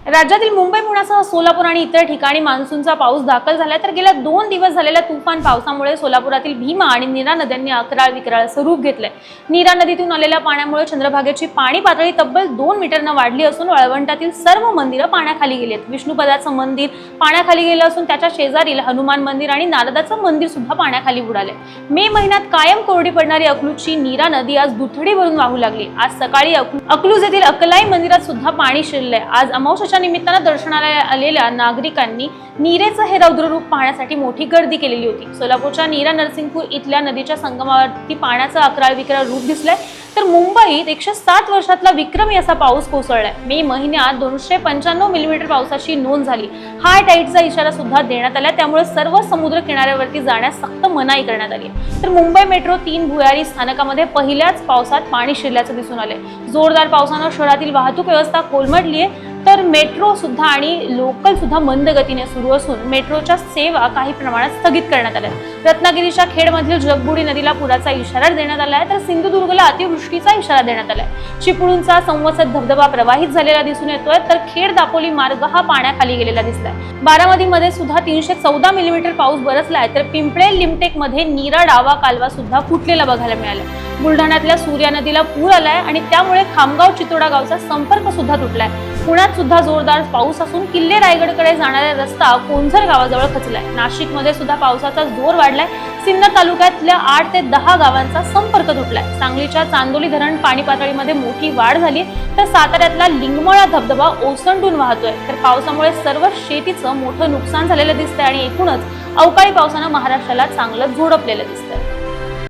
राज्यातील मुंबई, पुण्यासह सोलापूर आणि इतर ठिकाणी मान्सूनचा पाऊस दाखल झालाय, तर गेल्या 2 दिवस झालेल्या तुफान पावसामुळे सोलापुरातील भीमा आणि नीरा नद्यांनी अकराळ विक्राळ स्वरूप घेतलंय। नीरा नदीतून आलेल्या पाण्यामुळे चंद्रभागेची पाणी पातळी तब्बल 2 मीटरनं वाढली असून वाळवंटातील सर्व मंदिरं पाण्याखाली गेली आहेत। विष्णुपदाचं मंदिर पाण्याखाली गेलं असून त्याच्या शेजारील हनुमान मंदिर आणि नारदाचं मंदिर सुद्धा पाण्याखाली बुडाले। मे महिन्यात कायम कोरडी पडणारी अकलूजची नीरा नदी आज दुथडी भरून वाहू लागली। आज सकाळी अकलूज येथील अकलाई मंदिरात सुद्धा पाणी शिरलंय। आज अमावस्येच्या निमित्तानं दर्शनाला आलेल्या नागरिकांनी नीरेचं हे रौद्र रूप पाहण्यासाठी मोठी गर्दी केलेली होती। सोलापूरच्या नीरा नरसिंगपूर इथल्या नदीच्या संगमावरती पाण्याचं अकराळ विक्राळ रूप दिसलंय, तर मुंबईत 107 वर्षातला विक्रमी असा पाऊस कोसळलाय। मे महिन्यात 295 मिलीमीटर पावसाची नोंद झाली। हाय टाईडचा इशारा सुद्धा देण्यात आला, त्यामुळे सर्व समुद्र किनाऱ्यावरती जाण्यास सक्त मनाई करण्यात आली। तर मुंबई मेट्रो 3 भुयारी स्थानकामध्ये पहिल्याच पावसात पाणी शिरल्याचं दिसून आलंय। जोरदार पावसानं शहरातील वाहतूक व्यवस्था कोलमडली आहे, तर मेट्रो सुद्धा आणि लोकल सुद्धा मंद गतीने सुरू असून मेट्रोच्या सेवा काही प्रमाणात स्थगित करण्यात आल्या। रत्नागिरीच्या खेडमधील जगबुडी नदीला पुराचा इशारा देण्यात आलाय, तर सिंधुदुर्गला अतिवृष्टीचा इशारा देण्यात आलाय। चिपळूणचा संवत्सर धबधबा प्रवाहित झालेला दिसून येतोय, तर खेड दापोली मार्ग हा पाण्याखाली गेलेला दिसलाय। बारामतीमध्ये सुद्धा 314 मिलीमीटर पाऊस बरसलाय, तर पिंपळे लिमटेक मध्ये नीरा डावा कालवा सुद्धा फुटलेला बघायला मिळाला। बुलढाण्यातल्या सूर्या नदीला पूर आलाय आणि त्यामुळे खामगाव चितोडा गावचा संपर्क सुद्धा तुटलाय। पुण्यात सुद्धा जोरदार पाऊस असून किल्ले रायगडकडे जाणारा रस्ता कोंझर गावाजवळ खचलाय। नाशिकमध्ये सुद्धा पावसाचा जोर वाढलाय। सिन्नर तालुक्यातल्या 8 ते 10 गावांचा संपर्क तुटलाय। सांगलीच्या चांदोली धरण पाणी पातळीमध्ये मोठी वाढ झाली, तर साताऱ्यातला लिंगमळा धबधबा ओसंडून वाहतोय। तर पावसामुळे सर्व शेतीचं मोठं नुकसान झालेलं दिसतंय आणि एकूणच अवकाळी पावसानं महाराष्ट्राला चांगलं झोडपलेलं दिसतंय।